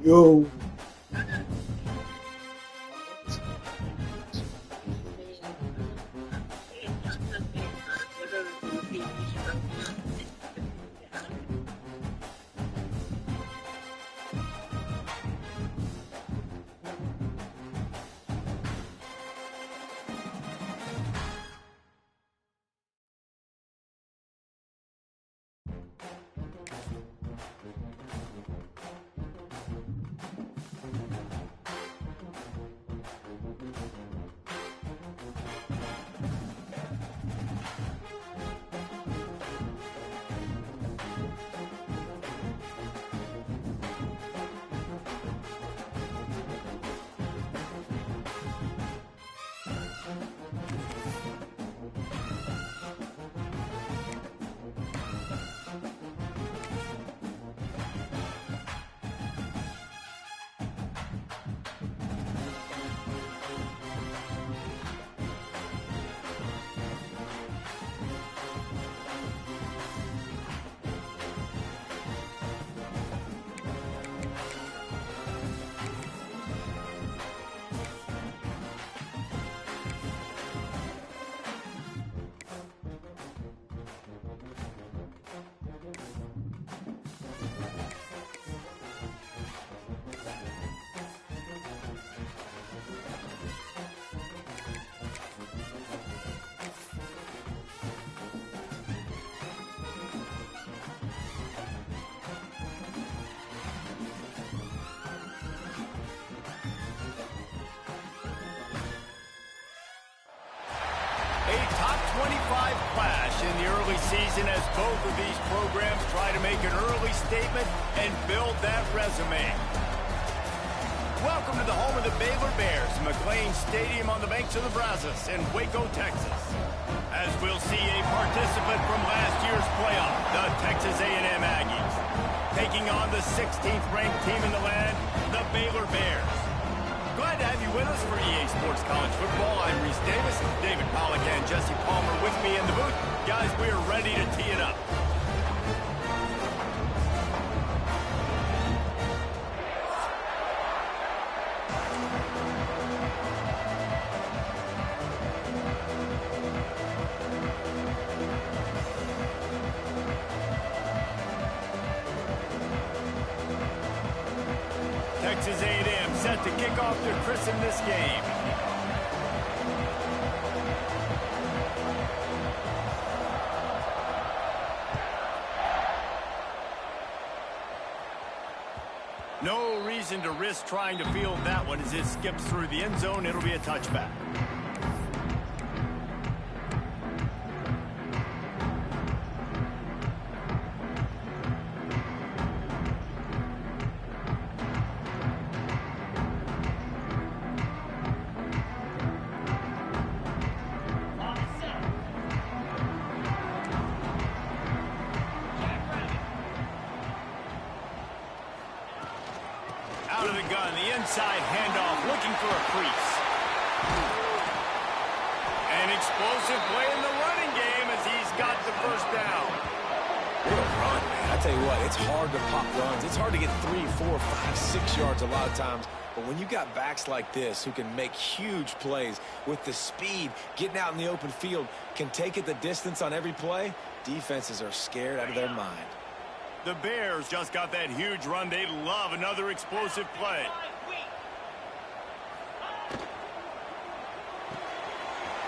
Yo. A top 25 clash in the early season as both of these programs try to make an early statement and build that resume. Welcome to the home of the Baylor Bears, McLean Stadium on the banks of the Brazos in Waco, Texas. As we'll see a participant from last year's playoff, the Texas A&M Aggies, taking on the 16th ranked team in the land, the Baylor Bears. Glad to have you with us for EA Sports College Football. I'm Reese Davis, David Pollack, and Jesse Palmer with me in the booth. Guys, we are ready to tee it up. Texas A&M set to kick off to christen this game. No reason to risk trying to field that one as it skips through the end zone. It'll be a touchback. Out of the gun, the inside handoff, looking for a crease. An explosive play in the running game as he's got the first down. What a run, man. I tell you what, it's hard to pop runs. It's hard to get 3, 4, 5, 6 yards a lot of times. But when you got backs like this who can make huge plays with the speed, getting out in the open field, can take it the distance on every play, defenses are scared out of their mind. The Bears just got that huge run. They love another explosive play.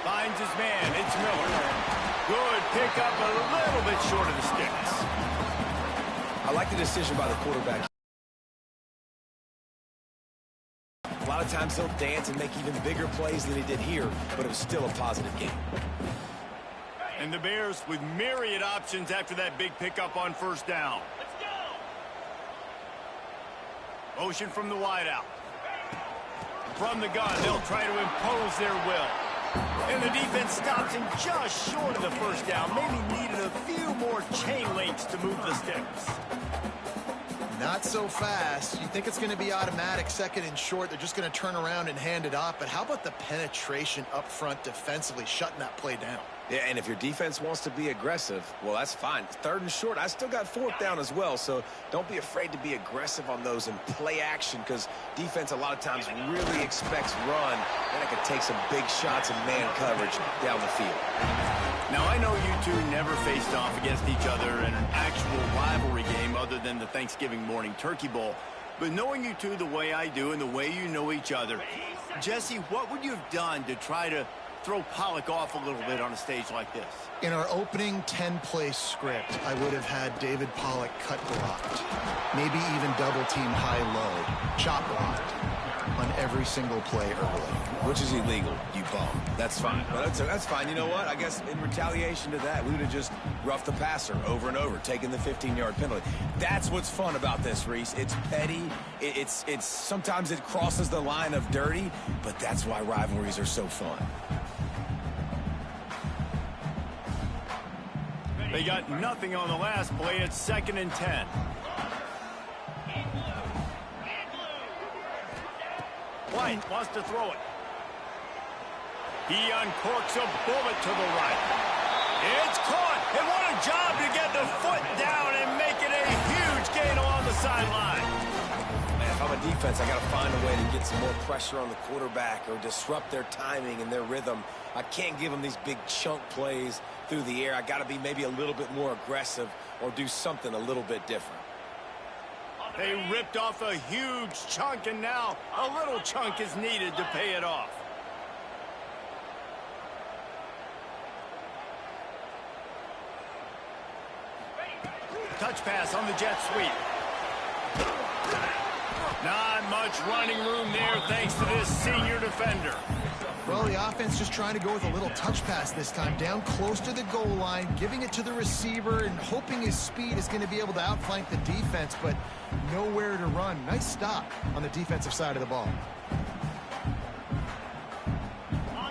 Finds his man. It's Miller. Good pickup, a little bit short of the sticks. I like the decision by the quarterback. A lot of times he'll dance and make even bigger plays than he did here, but it was still a positive game. And the Bears with myriad options after that big pickup on first down. Let's go. Motion from the wideout. From the gun, they'll try to impose their will. And the defense stops him just short of the first down. Maybe needed a few more chain links to move the sticks. Not so fast. You think it's going to be automatic, second and short. They're just going to turn around and hand it off. But how about the penetration up front defensively, shutting that play down? Yeah, and if your defense wants to be aggressive, well, that's fine. 3rd and short, I still got 4th down as well, so don't be afraid to be aggressive on those and play action, because defense a lot of times really expects run, and it can take some big shots and man coverage down the field. Now, I know you two never faced off against each other in an actual rivalry game other than the Thanksgiving morning Turkey Bowl, but knowing you two the way I do and the way you know each other, Jesse, what would you have done to try to throw Pollock off a little bit on a stage like this? In our opening 10-play script, I would have had David Pollock cut blocked, maybe even double team high-low, chop blocked on every single play early. Which is illegal, you bum. That's fine. But that's fine. You know what? I guess in retaliation to that, we would have just roughed the passer over and over, taking the 15-yard penalty. That's what's fun about this, Reese. It's petty. It's sometimes it crosses the line of dirty, but that's why rivalries are so fun. They got nothing on the last play. It's 2nd and 10. White wants to throw it. He uncorks a bullet to the right. It's caught. And what a job to get the foot down and make it a huge gain along the sideline. Man, if I'm a defense, I got to find a way to get some more pressure on the quarterback or disrupt their timing and their rhythm. I can't give them these big chunk plays through the air. I got to be maybe a little bit more aggressive or do something a little bit different. They ripped off a huge chunk, and now a little chunk is needed to pay it off. Touch pass on the jet sweep. Not much running room there thanks to this senior defender. Well, the offense just trying to go with a little touch pass this time, down close to the goal line, giving it to the receiver and hoping his speed is going to be able to outflank the defense, but nowhere to run. Nice stop on the defensive side of the ball.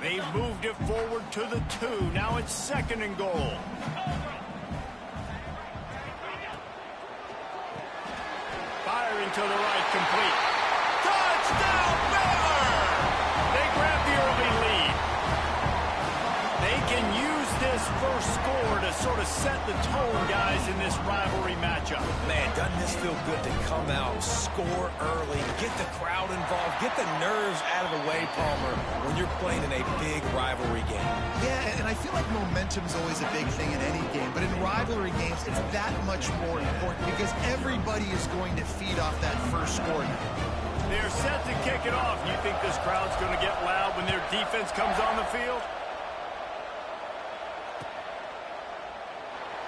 They've moved it forward to the 2. Now it's 2nd and goal. Firing to the right, complete. Touchdown, Baylor! They grab the early lead. They can use this first score to sort of set the tone, guys, in this rivalry matchup. Man, doesn't this feel good to come out, score early, get the crowd involved, get the nerves out of the way, Palmer, when you're playing in a big rivalry game. Yeah, and I feel like momentum's always a big thing in any game, but in rivalry games, it's that much more important because everybody is going to feed off that first score. They're set to kick it off. You think this crowd's going to get loud when their defense comes on the field?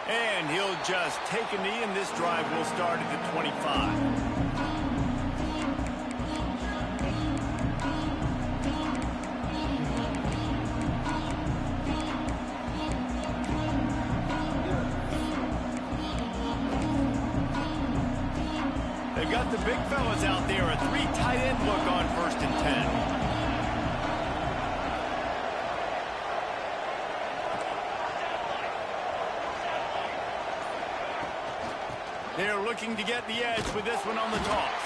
And he'll just take a knee, and this drive will start at the 25. They've got the big fellas out there. A 3 tight end look on 1st and 10. They're looking to get the edge with this one on the toss.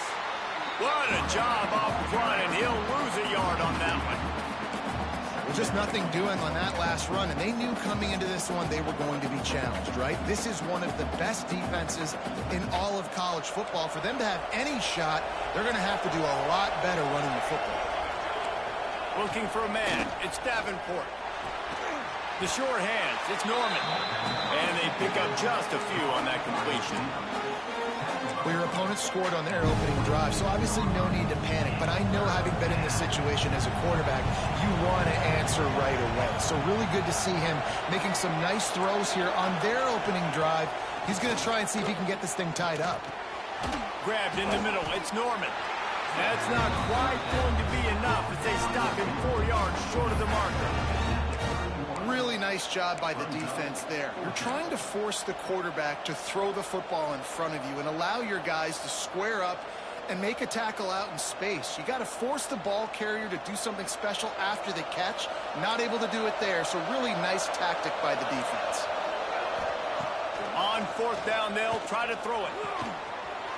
What a job off front, and he'll lose a yard on that one. Well, just nothing doing on that last run, and they knew coming into this one they were going to be challenged, right? This is one of the best defenses in all of college football. For them to have any shot, they're going to have to do a lot better running the football. Looking for a man. It's Davenport. The short hands. It's Norman. And they pick up just a few on that completion. Well, your opponent scored on their opening drive, so obviously no need to panic. But I know, having been in this situation as a quarterback, you want to answer right away. So really good to see him making some nice throws here on their opening drive. He's going to try and see if he can get this thing tied up. Grabbed in the middle. It's Norman. That's not quite going to be enough as they stop him 4 yards short of the marker. Really nice job by the defense there. You're trying to force the quarterback to throw the football in front of you and allow your guys to square up and make a tackle out in space. You got to force the ball carrier to do something special after the catch. Not able to do it there, so really nice tactic by the defense. On 4th down, they'll try to throw it.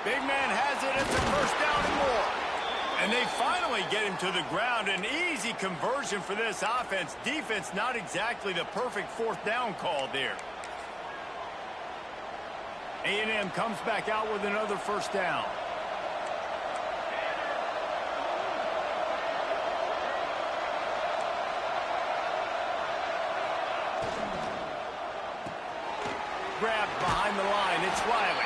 Big man has it. It's a 1st down and more. And they finally get him to the ground. An easy conversion for this offense. Defense, not exactly the perfect fourth down call there. A&M comes back out with another first down. Grabbed behind the line. It's Riley.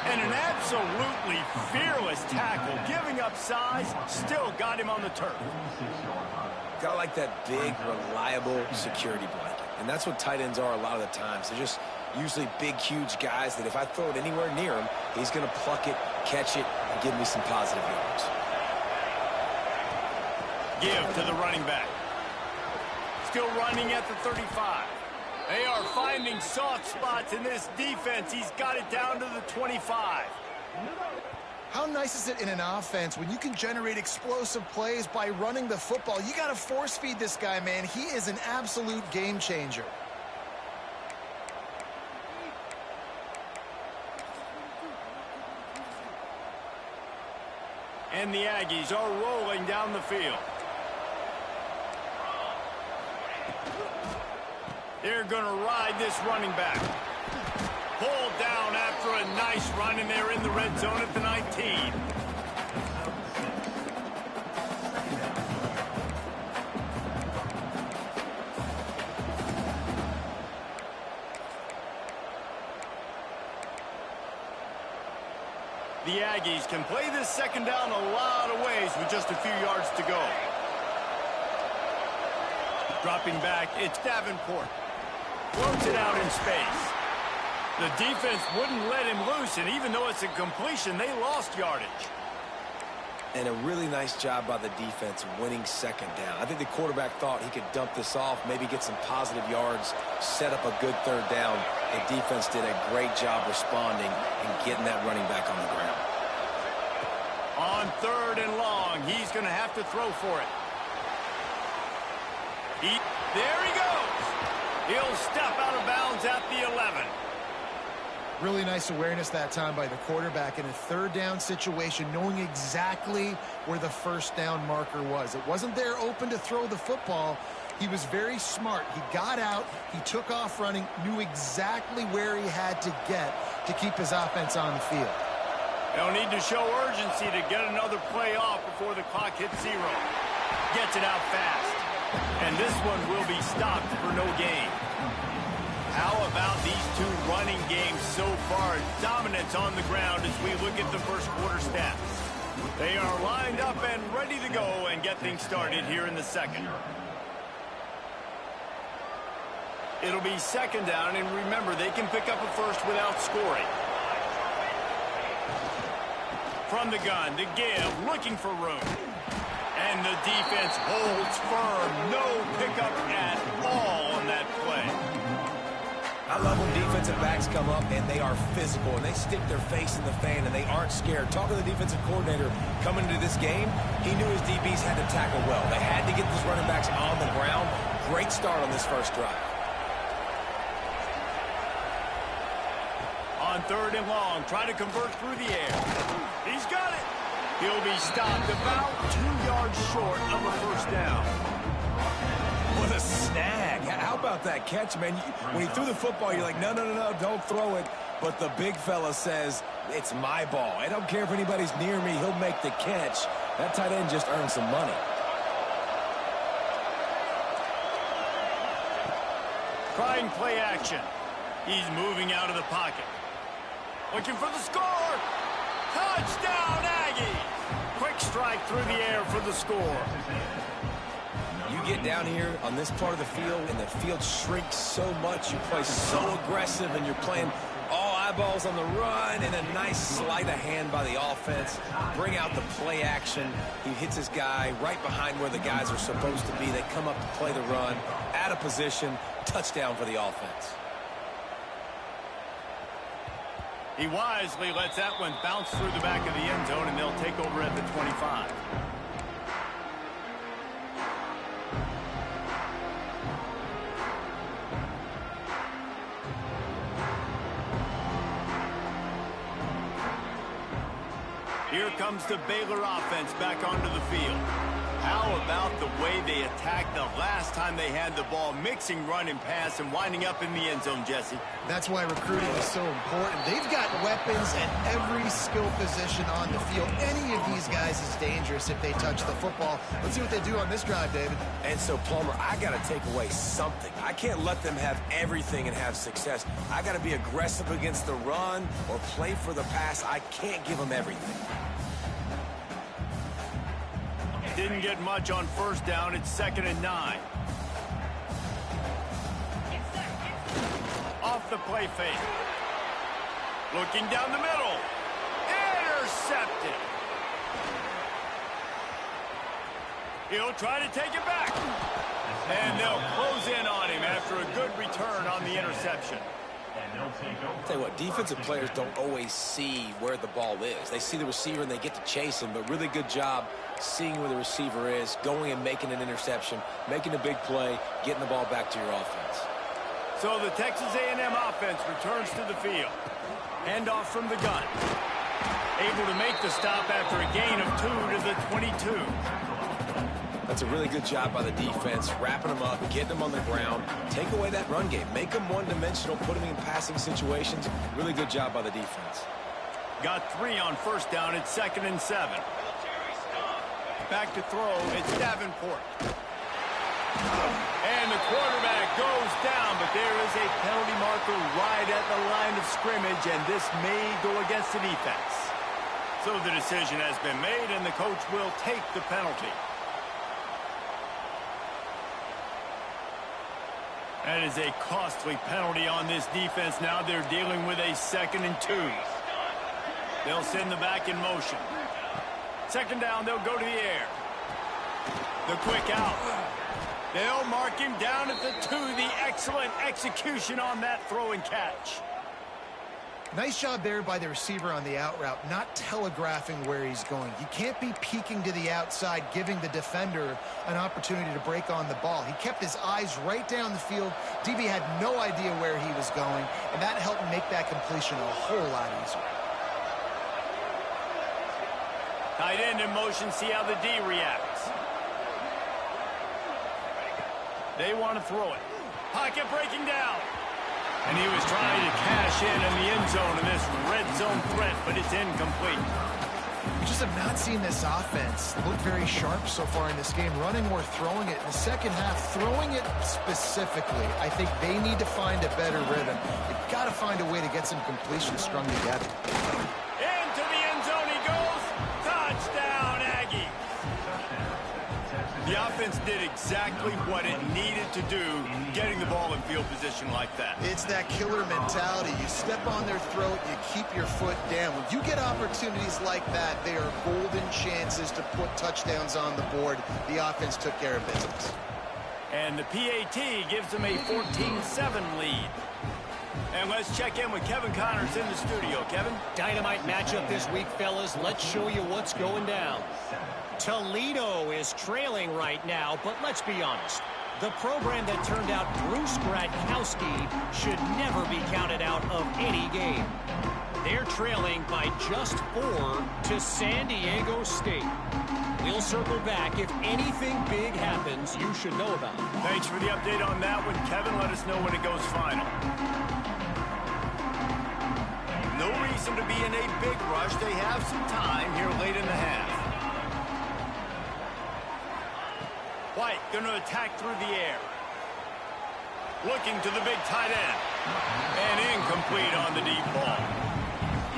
And an absolutely fearless tackle, giving up size, still got him on the turf. Got like that big, reliable security blanket. And that's what tight ends are a lot of the times. They're just usually big, huge guys that if I throw it anywhere near him, he's going to pluck it, catch it, and give me some positive yards. Give to the running back. Still running at the 35. They are finding soft spots in this defense. He's got it down to the 25. How nice is it in an offense when you can generate explosive plays by running the football? You got to force feed this guy, man. He is an absolute game changer. And the Aggies are rolling down the field. They're going to ride this running back. Pulled down after a nice run, and they're in the red zone at the 19. The Aggies can play this second down a lot of ways with just a few yards to go. Dropping back, it's Davenport. Floats it out in space. The defense wouldn't let him loose, and even though it's a completion, they lost yardage. And a really nice job by the defense winning second down. I think the quarterback thought he could dump this off, maybe get some positive yards, set up a good third down. The defense did a great job responding and getting that running back on the ground. On third and long, he's going to have to throw for it. There he goes. He'll step out of bounds at the 11. Really nice awareness that time by the quarterback in a third down situation, knowing exactly where the first down marker was. It wasn't there open to throw the football. He was very smart. He got out, he took off running, knew exactly where he had to get to keep his offense on the field. They'll need to show urgency to get another play off before the clock hits 0. Gets it out fast. And this one will be stopped for no gain. How about these two running games so far? Dominance on the ground as we look at the first quarter stats. They are lined up and ready to go and get things started here in the second. It'll be second down, and remember, they can pick up a first without scoring. From the gun, to give, looking for room. And the defense holds firm. No pickup at all on that play. I love when defensive backs come up and they are physical and they stick their face in the fan and they aren't scared. Talking to the defensive coordinator coming into this game, he knew his DBs had to tackle well. They had to get these running backs on the ground. Great start on this first drive. On third and long, trying to convert through the air. He's got it. He'll be stopped about 2 yards short of a first down. What a snag. How about that catch, man? When he threw the football, you're like, no, don't throw it. But the big fella says, it's my ball. I don't care if anybody's near me. He'll make the catch. That tight end just earned some money. Trying play action. He's moving out of the pocket. Looking for the score. Touchdown, Aggies. Quick strike through the air for the score. You get down here on this part of the field, and the field shrinks so much. You play so aggressive, and you're playing all eyeballs on the run, and a nice sleight of hand by the offense. Bring out the play action. He hits his guy right behind where the guys are supposed to be. They come up to play the run, out of position, touchdown for the offense. He wisely lets that one bounce through the back of the end zone, and they'll take over at the 25. Here comes the Baylor offense back onto the field. How about the way they attacked the last time they had the ball, mixing run and pass and winding up in the end zone, Jesse? That's why recruiting is so important. They've got weapons at every skill position on the field. Any of these guys is dangerous if they touch the football. Let's see what they do on this drive, David. And so, Plummer, I got to take away something. I can't let them have everything and have success. I got to be aggressive against the run or play for the pass. I can't give them everything. Didn't get much on first down. It's 2nd and 9. Off the play fake. Looking down the middle. Intercepted. He'll try to take it back. And they'll close in on him after a good return on the interception. I'll tell you what, defensive players don't always see where the ball is. They see the receiver and they get to chase him, but really good job seeing where the receiver is, going and making an interception, making a big play, getting the ball back to your offense. So the Texas A&M offense returns to the field. Handoff from the gun. Able to make the stop after a gain of 2 to the 22. That's a really good job by the defense, wrapping them up, getting them on the ground, take away that run game, make them one-dimensional, put them in passing situations. Really good job by the defense. Got 3 on first down. It's 2nd and 7. Back to throw. It's Davenport. And the quarterback goes down, but there is a penalty marker right at the line of scrimmage, and this may go against the defense. So the decision has been made, and the coach will take the penalty. That is a costly penalty on this defense. Now they're dealing with a 2nd and 2. They'll send the back in motion. 2nd down, they'll go to the air. The quick out. They'll mark him down at the 2. The excellent execution on that throw and catch. Nice job there by the receiver on the out route, not telegraphing where he's going. You can't be peeking to the outside, giving the defender an opportunity to break on the ball. He kept his eyes right down the field. DB had no idea where he was going, and that helped make that completion a whole lot easier. Tight end in motion, see how the D reacts. They want to throw it. Pocket breaking down. And he was trying to cash in the end zone in this red zone threat, but it's incomplete. We just have not seen this offense look very sharp so far in this game, running or throwing it. In the second half, throwing it specifically, I think they need to find a better rhythm. They've got to find a way to get some completions strung together. Into the end zone he goes. Touchdown, Aggies. The offense did exactly what it needed to do, getting the ball in field position like that. It's that killer mentality. You step on their throat, you keep your foot down. When you get opportunities like that, they are golden chances to put touchdowns on the board. The offense took care of business. And the PAT gives them a 14-7 lead. And let's check in with Kevin Connors in the studio. Kevin? Dynamite matchup this week, fellas. Let's show you what's going down. Toledo is trailing right now, but let's be honest. The program that turned out Bruce Gradkowski should never be counted out of any game. They're trailing by just 4 to San Diego State. We'll circle back. If anything big happens, you should know about it. Thanks for the update on that one, Kevin. Let us know when it goes final. No reason to be in a big rush. They have some time here late in the half. White going to attack through the air. Looking to the big tight end. And incomplete on the deep ball.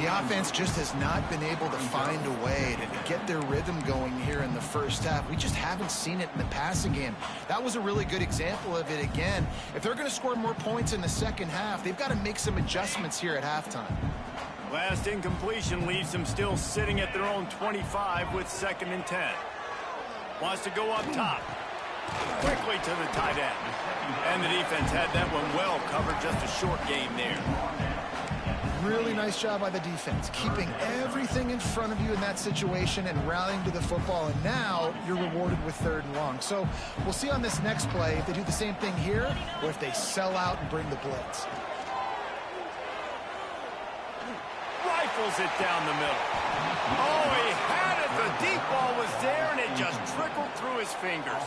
The offense just has not been able to find a way to get their rhythm going here in the first half. We just haven't seen it in the passing game. That was a really good example of it again. If they're going to score more points in the second half, they've got to make some adjustments here at halftime. Last incompletion leaves them still sitting at their own 25 with 2nd and 10. Wants to go up top. Quickly to the tight end. And the defense had that one well covered. Just a short game there. Really nice job by the defense, keeping everything in front of you in that situation and rallying to the football. And now you're rewarded with 3rd and long. So we'll see on this next play if they do the same thing here or if they sell out and bring the blitz. Rifles drills it down the middle. Oh, he had it. The deep ball was there, and it just trickled through his fingers.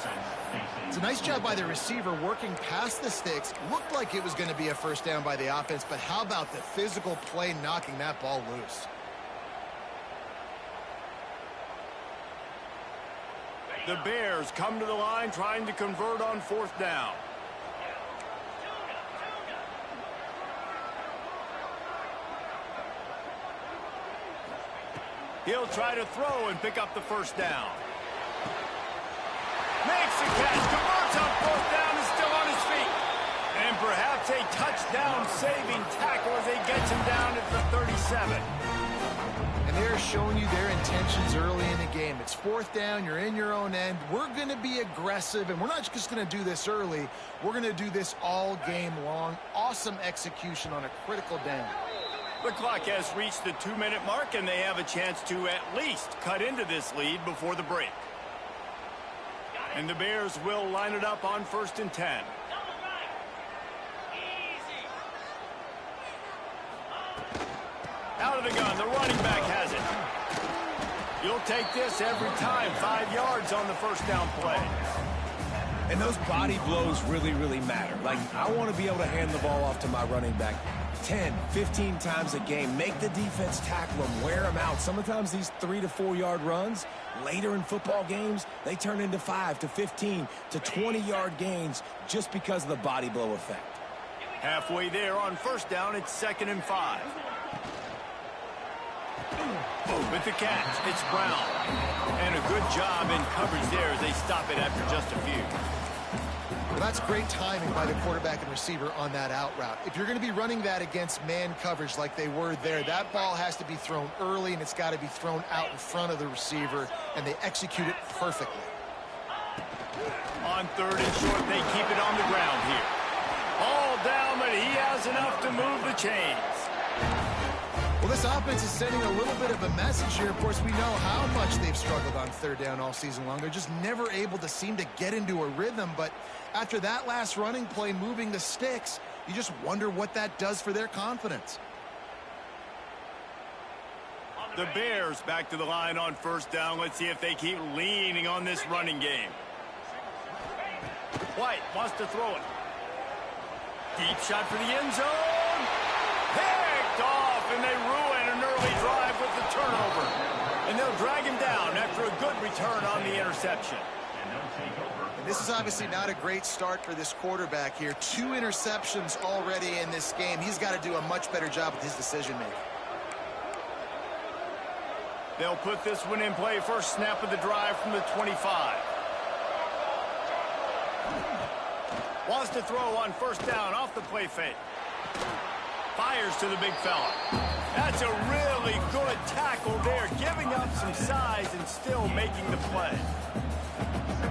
It's a nice job by the receiver working past the sticks. Looked like it was going to be a first down by the offense, but how about the physical play knocking that ball loose? The Bears come to the line trying to convert on fourth down. He'll try to throw and pick up the first down. Makes the catch, converts on fourth down, and still on his feet. And perhaps a touchdown-saving tackle as he gets him down at the 37. And they're showing you their intentions early in the game. It's fourth down, you're in your own end. We're going to be aggressive, and we're not just going to do this early. We're going to do this all game long. Awesome execution on a critical down. The clock has reached the 2-minute mark, and they have a chance to at least cut into this lead before the break. And the Bears will line it up on 1st and 10. Out of the gun, the running back has it. You'll take this every time. 5 yards on the first down play. And those body blows really, really matter. Like, I want to be able to hand the ball off to my running back 10, 15 times a game. Make the defense tackle them, wear them out. Sometimes these 3 to 4 yard runs, later in football games, they turn into 5 to 15 to 20 yard gains just because of the body blow effect. Halfway there on first down, it's 2nd and 5. With the catch, it's Brown. And a good job in coverage there as they stop it after just a few. Well, that's great timing by the quarterback and receiver on that out route. If you're going to be running that against man coverage like they were there, that ball has to be thrown early, and it's got to be thrown out in front of the receiver, and they execute it perfectly. On 3rd and short, they keep it on the ground here. All down, but he has enough to move the chains. Well, this offense is sending a little bit of a message here. Of course, we know how much they've struggled on 3rd down all season long. They're just never able to seem to get into a rhythm. But after that last running play, moving the sticks, you just wonder what that does for their confidence. The Bears back to the line on 1st down. Let's see if they keep leaning on this running game. White wants to throw it. Deep shot for the end zone. Picked off, and they ruin an early drive with the turnover. And they'll drag him down after a good return on the interception. And this is obviously not a great start for this quarterback here. 2 interceptions already in this game. He's got to do a much better job with his decision-making. They'll put this one in play. First snap of the drive from the 25. Wants to throw on 1st down off the play fake. Fires to the big fella. That's a really good tackle there, giving up some size and still making the play.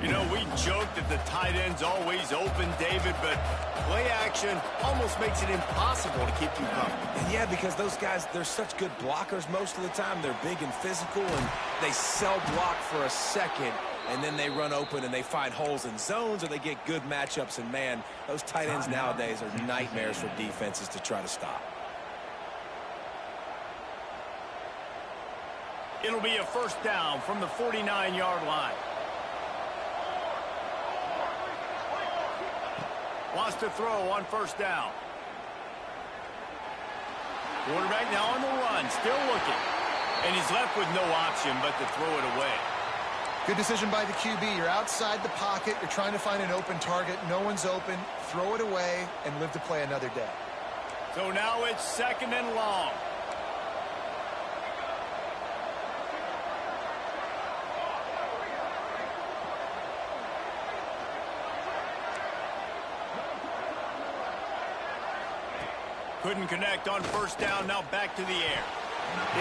You know, we joke that the tight end's always open, David, but play action almost makes it impossible to keep you covered. And yeah, because those guys, they're such good blockers most of the time. They're big and physical, and they sell block for a second, and then they run open and they find holes in zones, or they get good matchups. And, man, those tight ends nowadays are nightmares for defenses to try to stop. It'll be a first down from the 49-yard line. Wants to throw on 1st down. Quarterback now on the run, still looking. And he's left with no option but to throw it away. Good decision by the QB. You're outside the pocket. You're trying to find an open target. No one's open. Throw it away and live to play another day. So now it's 2nd and long. Couldn't connect on 1st down, now back to the air.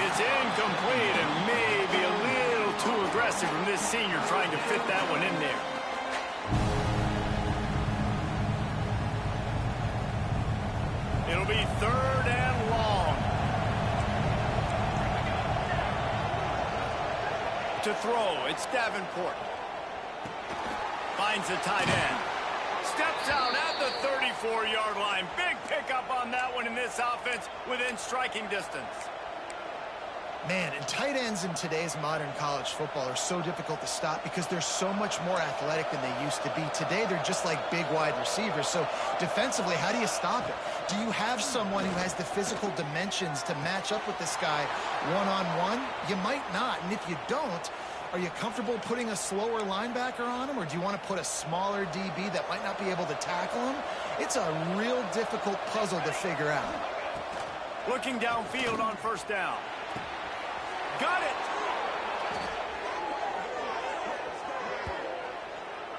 It's incomplete and maybe a little too aggressive from this senior trying to fit that one in there. It'll be 3rd and long. To throw, it's Davenport. Finds the tight end. Steps out at the 34-yard line. Big pickup on that one in this offense within striking distance. Man, and tight ends in today's modern college football are so difficult to stop because they're so much more athletic than they used to be. Today, they're just like big wide receivers. So defensively, how do you stop it? Do you have someone who has the physical dimensions to match up with this guy one-on-one? You might not. And if you don't, are you comfortable putting a slower linebacker on him, or do you want to put a smaller DB that might not be able to tackle him? It's a real difficult puzzle to figure out. Looking downfield on first down. Got it!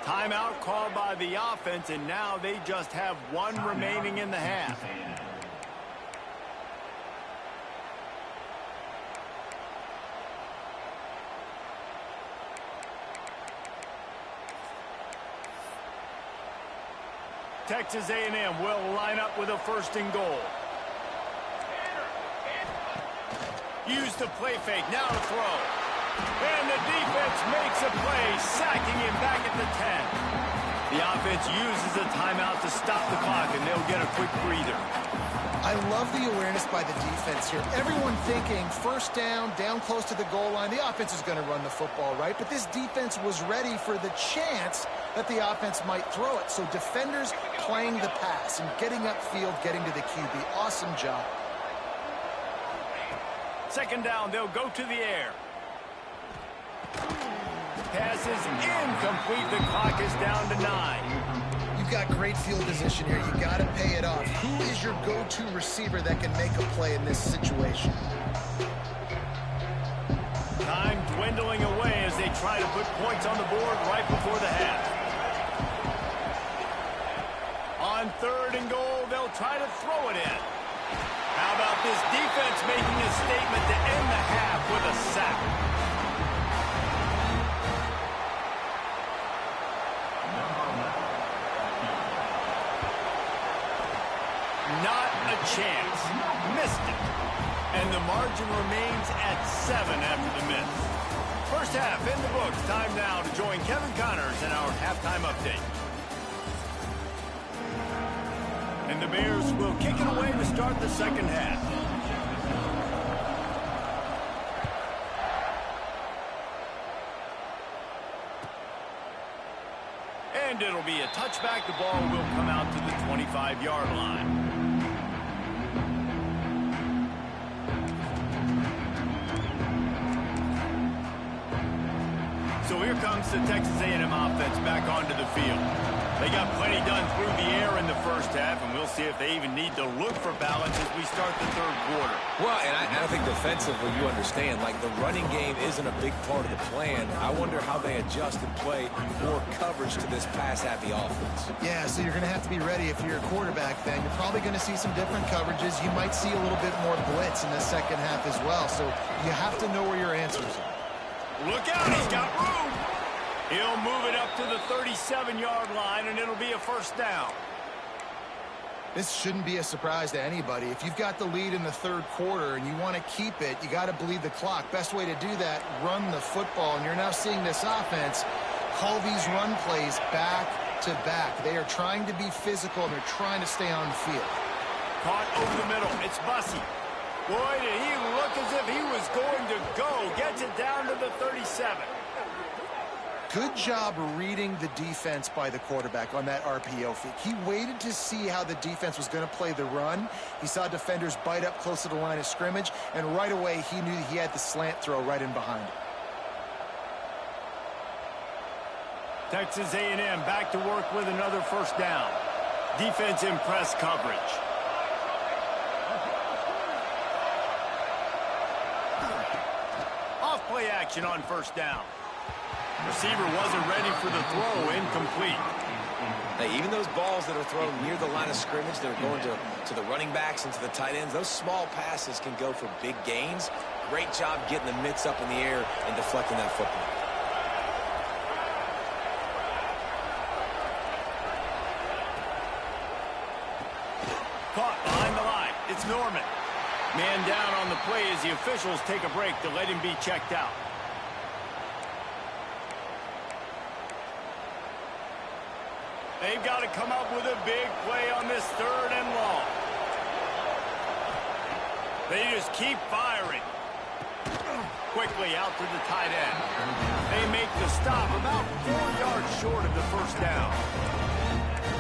Timeout called by the offense, and now they just have one remaining in the half. Texas A&M will line up with a first and goal. Use the play fake, now to throw. And the defense makes a play, sacking him back at the 10. The offense uses a timeout to stop the clock, and they'll get a quick breather. I love the awareness by the defense here. Everyone thinking first down, down close to the goal line. The offense is going to run the football, right? But this defense was ready for the chance that the offense might throw it. So defenders playing the pass and getting upfield, getting to the QB. Awesome job. Second down, they'll go to the air. Pass is incomplete. The clock is down to 9. You've got great field position here. You got to pay it off. Who is your go-to receiver that can make a play in this situation? Time dwindling away as they try to put points on the board right before the half. On third and goal, they'll try to throw it in. How about this defense making a statement to end the half with a sack? Not a chance. Missed it. And the margin remains at 7 after the miss. First half in the books. Time now to join Kevin Connors in our halftime update. And the Bears will kick it away to start the second half. And it'll be a touchback. The ball will come out to the 25-yard line. So here comes the Texas A&M offense back onto the field. They got plenty done through the air in the first half, and we'll see if they even need to look for balance as we start the third quarter. Well, and I think defensively, you understand, like the running game isn't a big part of the plan. I wonder how they adjust and play more coverage to this pass-happy offense. Yeah, so you're going to have to be ready if you're a quarterback then. You're probably going to see some different coverages. You might see a little bit more blitz in the second half as well, so you have to know where your answers are. Look out, he's got room. He'll move it up to the 37-yard line, and it'll be a first down. This shouldn't be a surprise to anybody. If you've got the lead in the third quarter and you want to keep it, you got to bleed the clock. Best way to do that, run the football. And you're now seeing this offense call these run plays back to back. They are trying to be physical, and they're trying to stay on the field. Caught over the middle. It's Bussey. Boy, did he look as if he was going to go. Gets it down to the 37. Good job reading the defense by the quarterback on that RPO fake. He waited to see how the defense was going to play the run. He saw defenders bite up close to the line of scrimmage, and right away he knew he had the slant throw right in behind him. Texas A&M back to work with another first down. Defense in press coverage. Off play action on first down. Receiver wasn't ready for the throw, incomplete. Hey, even those balls that are thrown near the line of scrimmage, that are going to the running backs and to the tight ends, those small passes can go for big gains. Great job getting the mitts up in the air and deflecting that football. Caught behind the line. It's Norman. Man down on the play as the officials take a break to let him be checked out. They've got to come up with a big play on this third and long. They just keep firing. quickly out to the tight end. They make the stop about 4 yards short of the first down.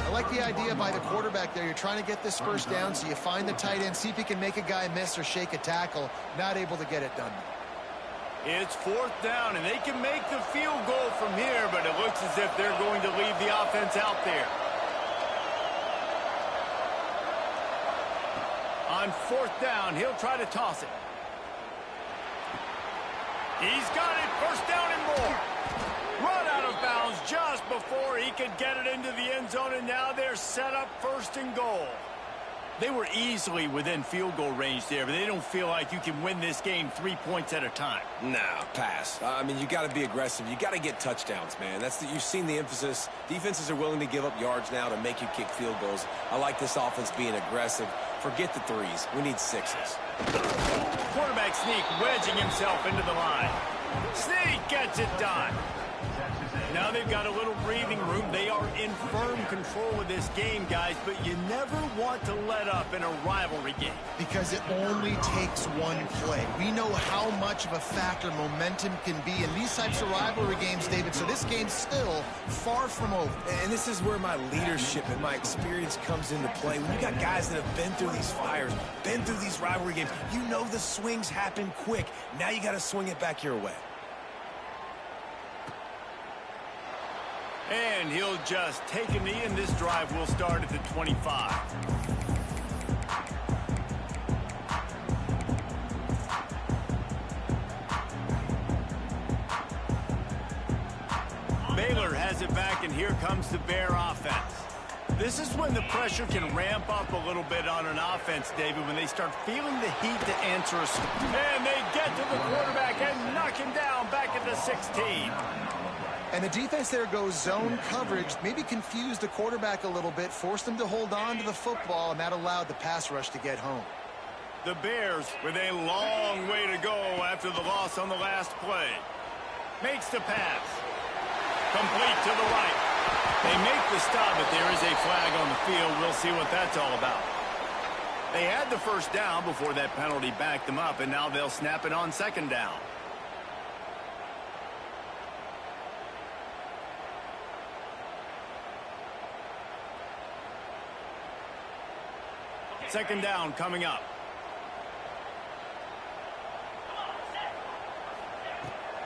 I like the idea by the quarterback there. You're trying to get this first down, so you find the tight end, see if he can make a guy miss or shake a tackle. Not able to get it done. It's 4th down, and they can make the field goal from here, but it looks as if they're going to leave the offense out there. On 4th down, he'll try to toss it. He's got it. First down and more. Run out of bounds just before he could get it into the end zone, and now they're set up 1st and goal. They were easily within field goal range there, but they don't feel like you can win this game 3 points at a time. Nah, pass. I mean, you got to be aggressive. You got to get touchdowns, man. You've seen the emphasis. Defenses are willing to give up yards now to make you kick field goals. I like this offense being aggressive. Forget the 3s. We need 6s. Quarterback sneak wedging himself into the line. Sneak gets it done. Now they've got a little breathing room. They are in firm control of this game, guys, but you never want to let up in a rivalry game. Because it only takes one play. We know how much of a factor momentum can be in these types of rivalry games, David, so this game's still far from over. And this is where my leadership and my experience comes into play. When you got guys that have been through these fires, been through these rivalry games, you know the swings happen quick. Now you got to swing it back your way. And he'll just take a knee, and this drive will start at the 25. Baylor has it back, and here comes the Bear offense. This is when the pressure can ramp up a little bit on an offense, David, when they start feeling the heat to answer a... And they get to the quarterback and knock him down back at the 16. And the defense there goes zone coverage, maybe confused the quarterback a little bit, forced him to hold on to the football, and that allowed the pass rush to get home. The Bears with a long way to go after the loss on the last play. Makes the pass. Complete to the right. They make the stop, but there is a flag on the field. We'll see what that's all about. They had the first down before that penalty backed them up, and now they'll snap it on 2nd down. Second down coming up.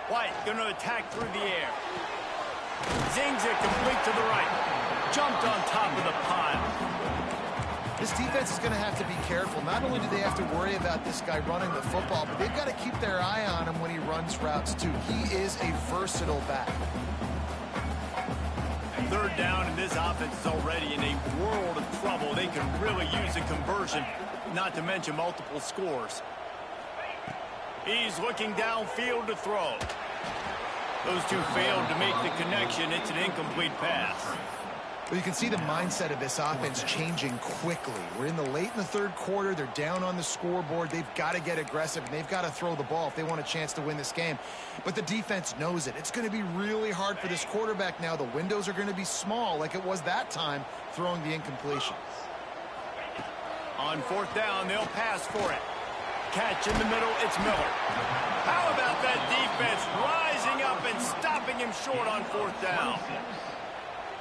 White going to attack through the air. Zings it complete to the right. Jumped on top of the pile. This defense is going to have to be careful. Not only do they have to worry about this guy running the football, but they've got to keep their eye on him when he runs routes too. He is a versatile back. 3rd down, and this offense is already in a world of trouble. They can really use a conversion, not to mention multiple scores. He's looking downfield to throw. Those two failed to make the connection. It's an incomplete pass. Well, you can see the mindset of this offense changing quickly. We're in the late in the 3rd quarter. They're down on the scoreboard. They've got to get aggressive, and they've got to throw the ball if they want a chance to win this game. But the defense knows it. It's going to be really hard for this quarterback now. The windows are going to be small like it was that time throwing the incompletion. On 4th down, they'll pass for it. Catch in the middle, it's Miller. How about that defense rising up and stopping him short on 4th down?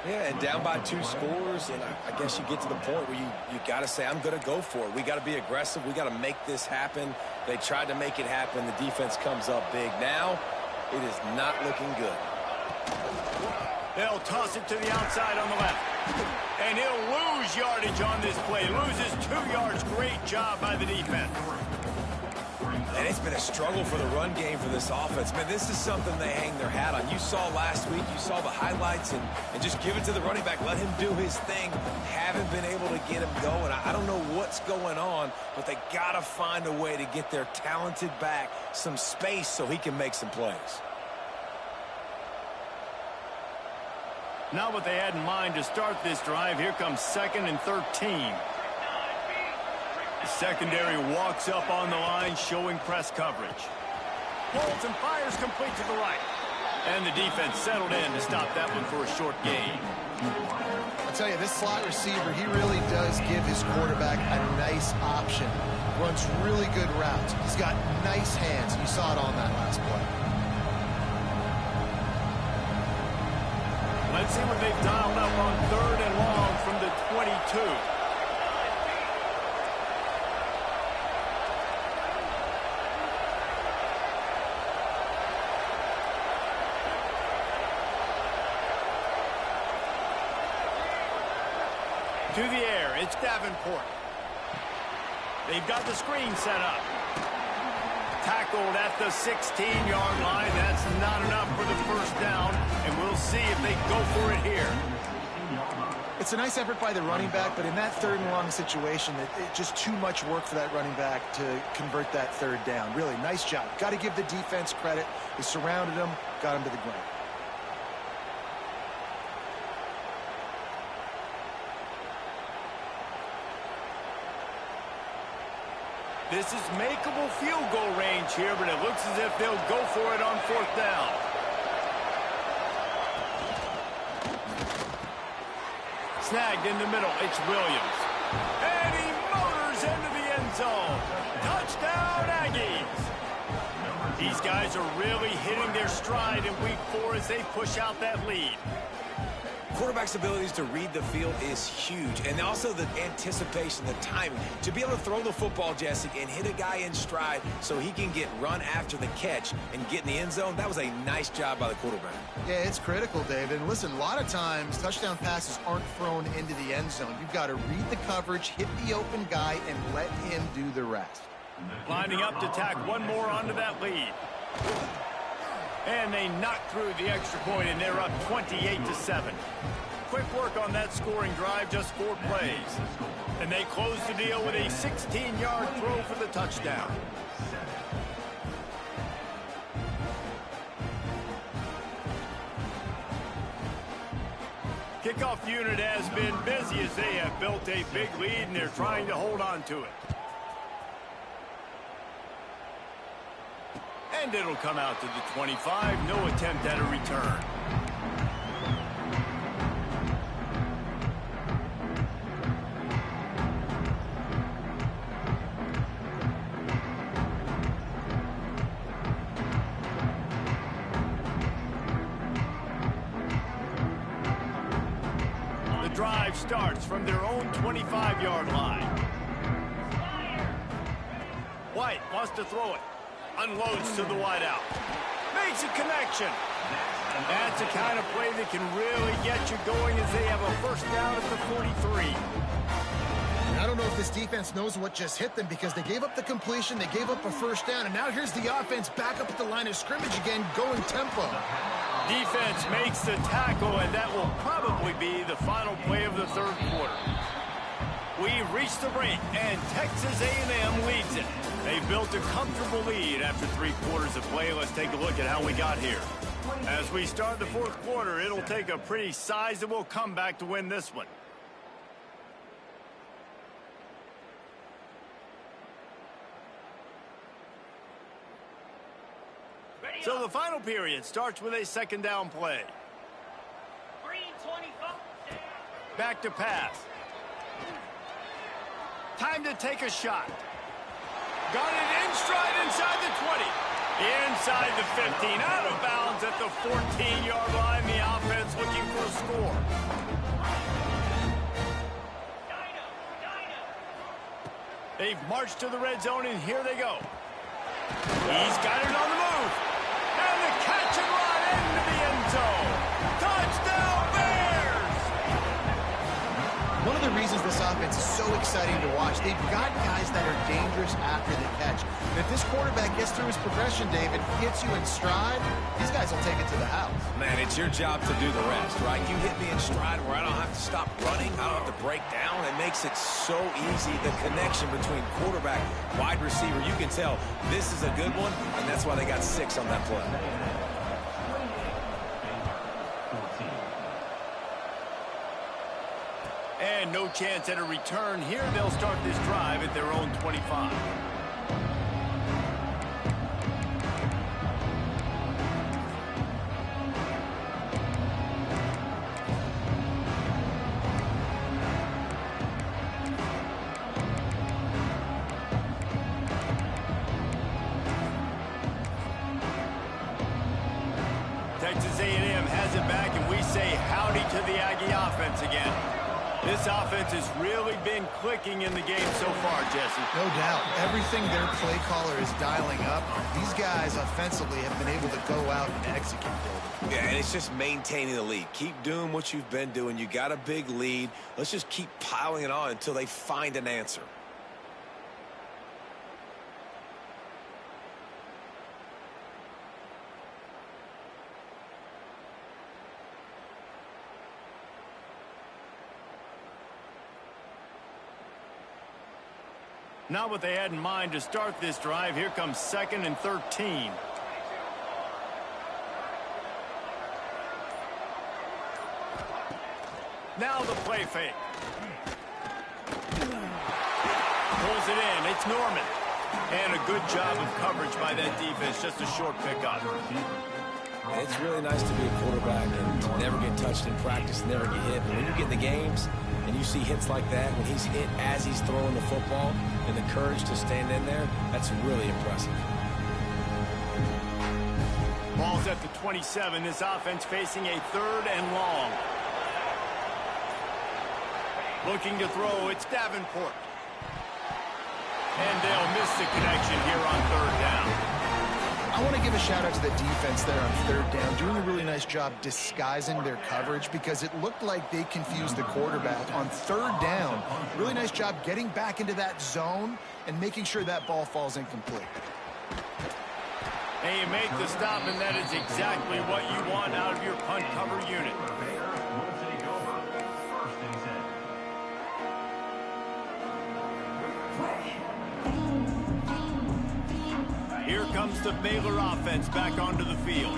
Yeah, and down by 2 scores, and I guess you get to the point where you got to say, I'm going to go for it. We got to be aggressive. We got to make this happen. They tried to make it happen. The defense comes up big. Now, it is not looking good. They'll toss it to the outside on the left. And he'll lose yardage on this play. Loses 2 yards. Great job by the defense. And it's been a struggle for the run game for this offense. Man, this is something they hang their hat on. You saw last week, you saw the highlights, and just give it to the running back. Let him do his thing. Haven't been able to get him going. I don't know what's going on, but they got to find a way to get their talented back some space so he can make some plays. Not what they had in mind to start this drive. Here comes 2nd and 13. The secondary walks up on the line, showing press coverage. Holds and fires complete to the right. And the defense settled in to stop that one for a short gain. I'll tell you, this slot receiver, he really does give his quarterback a nice option. Runs really good routes. He's got nice hands. You saw it on that last play. Let's see what they've dialed up on 3rd and long from the 22. To the air, it's Davenport. They've got the screen set up. Tackled at the 16-yard line. That's not enough for the first down, and we'll see if they go for it here. It's a nice effort by the running back, but in that 3rd and long situation, it's just too much work for that running back to convert that 3rd down. Really, nice job. Got to give the defense credit. They surrounded him, got him to the ground. This is makeable field goal range here, but it looks as if they'll go for it on 4th down. Snagged in the middle, it's Williams. And he motors into the end zone. Touchdown, Aggies. These guys are really hitting their stride in week 4 as they push out that lead. Quarterback's abilities to read the field is huge, and also the anticipation, the timing. To be able to throw the football, Jesse, and hit a guy in stride so he can get run after the catch and get in the end zone, that was a nice job by the quarterback. Yeah, it's critical, David. And listen, a lot of times touchdown passes aren't thrown into the end zone. You've got to read the coverage, hit the open guy, and let him do the rest. Lining up to tack one more onto that lead. And they knock through the extra point, and they're up 28-7. Quick work on that scoring drive, just 4 plays. And they close the deal with a 16-yard throw for the touchdown. Kickoff unit has been busy as they have built a big lead, and they're trying to hold on to it. And it'll come out to the 25. No attempt at a return. The drive starts from their own 25-yard line. White wants to throw it. Unloads to the wideout. Makes a connection. That's the kind of play that can really get you going as they have a first down at the 43. I don't know if this defense knows what just hit them because they gave up the completion, they gave up a first down, and now here's the offense back up at the line of scrimmage again, going tempo. Defense makes the tackle, and that will probably be the final play of the 3rd quarter. We've reached the break, and Texas A&M leads it. They've built a comfortable lead after 3 quarters of play. Let's take a look at how we got here. As we start the 4th quarter, it'll take a pretty sizable comeback to win this one. So the final period starts with a 2nd down play. Back to pass. Time to take a shot. Got it in stride inside the 20. Inside the 15. Out of bounds at the 14-yard line. The offense looking for a score. They've marched to the red zone, and here they go. He's got it on the move. And the catch and run into the end zone. Touchdown, Bears! One of the reasons this offense is so exciting to watch, they've got guys that are dangerous after the catch. And if this quarterback gets through his progression, David, gets you in stride, these guys will take it to the house. Man, it's your job to do the rest, right? You hit me in stride where I don't have to stop running. I don't have to break down. It makes it so easy. The connection between quarterback, wide receiver, you can tell this is a good one, and that's why they got 6 on that play. And no chance at a return here. They'll start this drive at their own 25. Texas A&M has it back, and we say howdy to the Aggie offense again. This offense has really been clicking in the game so far, Jesse. No doubt. Everything their play caller is dialing up, these guys offensively have been able to go out and execute. Yeah, and it's just maintaining the lead. Keep doing what you've been doing. You got a big lead. Let's just keep piling it on until they find an answer. Not what they had in mind to start this drive. Here comes 2nd and 13. Now the play fake. Pulls it in. It's Norman. And a good job of coverage by that defense. Just a short pickup. It's really nice to be a quarterback and never get touched in practice, never get hit. But when you get in the games and you see hits like that, when he's hit as he's throwing the football and the courage to stand in there, that's really impressive. Ball's at the 27. This offense facing a 3rd and long. Looking to throw, it's Davenport. And they'll miss the connection here on 3rd down. I want to give a shout out to the defense there on 3rd down, doing a really nice job disguising their coverage because it looked like they confused the quarterback on 3rd down. Really nice job getting back into that zone and making sure that ball falls incomplete. And you make the stop, and that is exactly what you want out of your punt cover unit. Here comes the Baylor offense back onto the field.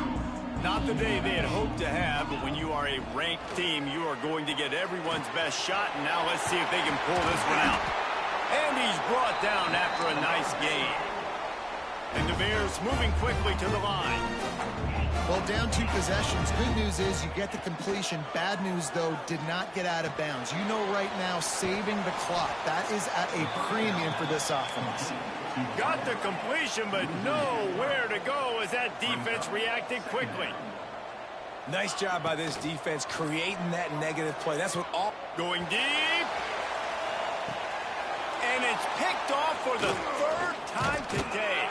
Not the day they had hoped to have, but when you are a ranked team, you are going to get everyone's best shot. And now let's see if they can pull this one out. And he's brought down after a nice gain. And the Bears moving quickly to the line. Well, down 2 possessions. Good news is you get the completion. Bad news, though, did not get out of bounds. You know right now, saving the clock. That is at a premium for this offense. Got the completion, but nowhere to go as that defense reacted quickly. Nice job by this defense creating that negative play. That's what all... Going deep. And it's picked off for the 3rd time today.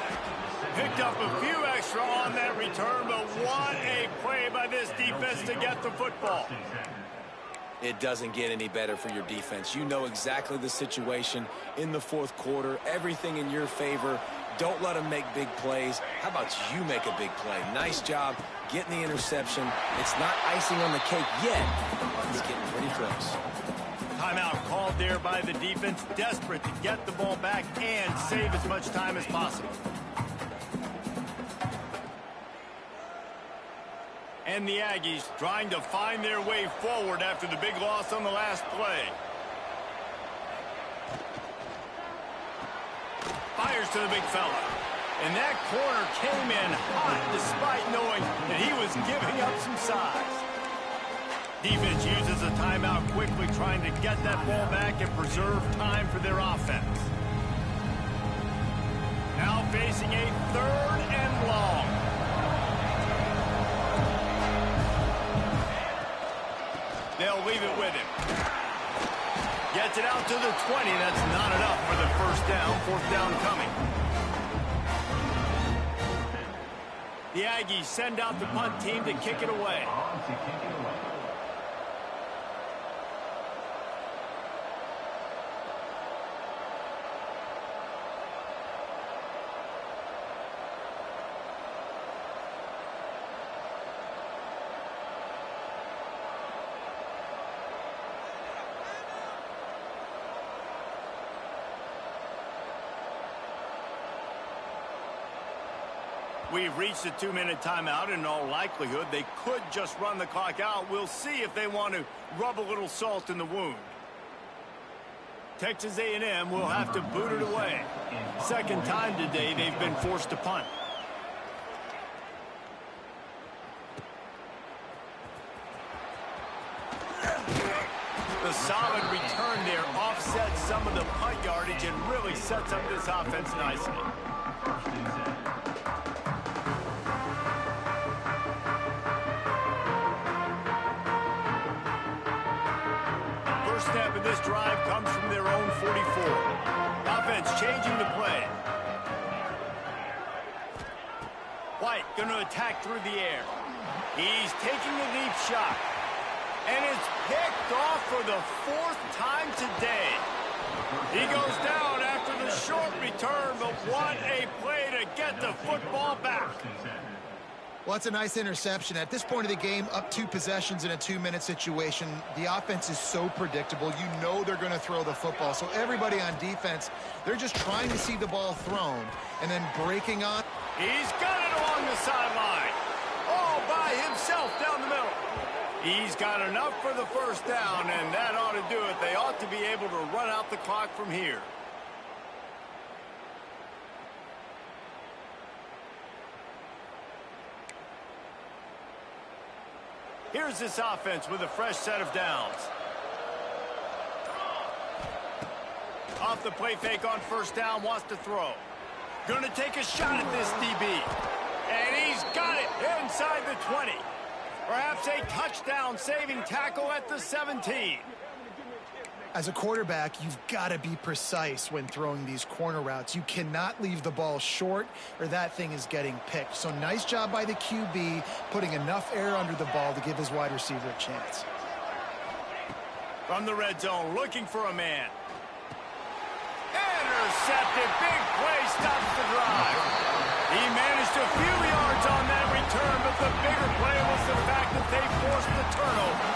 Picked up a few extra on that return, but what a play by this defense to get the football. It doesn't get any better for your defense. You know exactly the situation in the 4th quarter. Everything in your favor. Don't let them make big plays. How about you make a big play? Nice job getting the interception. It's not icing on the cake yet. It's getting pretty close. Timeout called there by the defense. Desperate to get the ball back and save as much time as possible. And the Aggies trying to find their way forward after the big loss on the last play. Fires to the big fella. And that corner came in hot despite knowing that he was giving up some size. Defense uses a timeout quickly, trying to get that ball back and preserve time for their offense. Now facing a 3rd and long. They'll leave it with him. Gets it out to the 20. That's not enough for the 1st down. 4th down coming. The Aggies send out the punt team to kick it away. We've reached a 2-minute timeout. In all likelihood, they could just run the clock out. We'll see if they want to rub a little salt in the wound. Texas A&M will have to boot it away. 2nd time today they've been forced to punt. The solid return there offsets some of the punt yardage and really sets up this offense nicely. their own 44. Offense changing the play. White going to attack through the air. He's taking a deep shot. And it's picked off for the 4th time today. He goes down after the short return, but what a play to get the football back. Well, that's a nice interception. At this point of the game, up 2 possessions in a 2-minute situation, the offense is so predictable. You know they're going to throw the football. So everybody on defense, they're just trying to see the ball thrown and then breaking on. He's got it along the sideline. All by himself down the middle. He's got enough for the first down, and that ought to do it. They ought to be able to run out the clock from here. Here's this offense with a fresh set of downs. Off the play fake on first down, wants to throw. Gonna take a shot at this DB. And he's got it inside the 20. Perhaps a touchdown-saving tackle at the 17. As a quarterback, you've got to be precise when throwing these corner routes. You cannot leave the ball short or that thing is getting picked. So nice job by the QB putting enough air under the ball to give his wide receiver a chance. From the red zone, looking for a man. Intercepted. Big play stops the drive. He managed a few yards on that return, but the bigger play was the fact that they forced the turnover.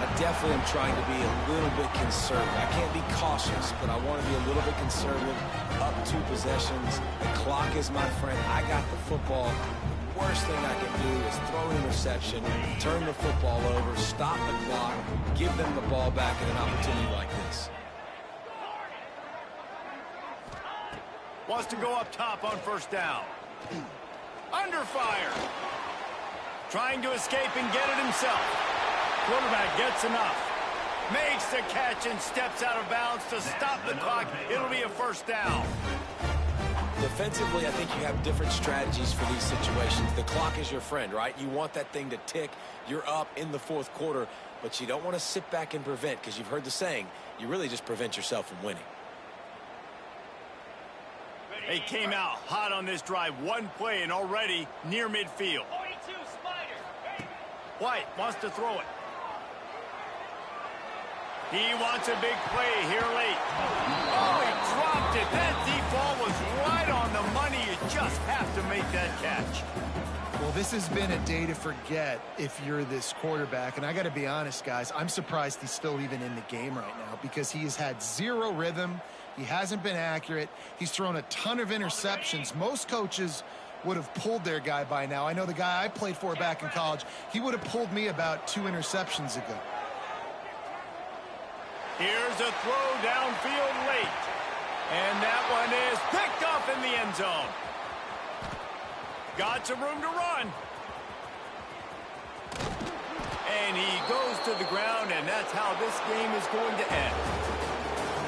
I definitely am trying to be a little bit conservative. I can't be cautious, but I want to be a little bit conservative. Up 2 possessions. The clock is my friend. I got the football. The worst thing I can do is throw an interception, turn the football over, stop the clock, give them the ball back in an opportunity like this. Wants to go up top on first down. Under fire. Trying to escape and get it himself. Quarterback gets enough. Makes the catch and steps out of bounds to stop the clock. It'll be a first down. Defensively, I think you have different strategies for these situations. The clock is your friend, right? You want that thing to tick. You're up in the 4th quarter, but you don't want to sit back and prevent, because you've heard the saying, you really just prevent yourself from winning. They came out hot on this drive. 1 play and already near midfield. White wants to throw it. He wants a big play here late. Oh, he dropped it. That deep ball was right on the money. You just have to make that catch. Well, this has been a day to forget if you're this quarterback. And I got to be honest, guys, I'm surprised he's still even in the game right now because he has had 0 rhythm. He hasn't been accurate. He's thrown a ton of interceptions. Most coaches would have pulled their guy by now. I know the guy I played for back in college, he would have pulled me about 2 interceptions ago. Here's a throw downfield late. And that one is picked off in the end zone. Got some room to run. And he goes to the ground, and that's how this game is going to end.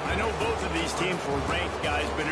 I know both of these teams were ranked, guys, but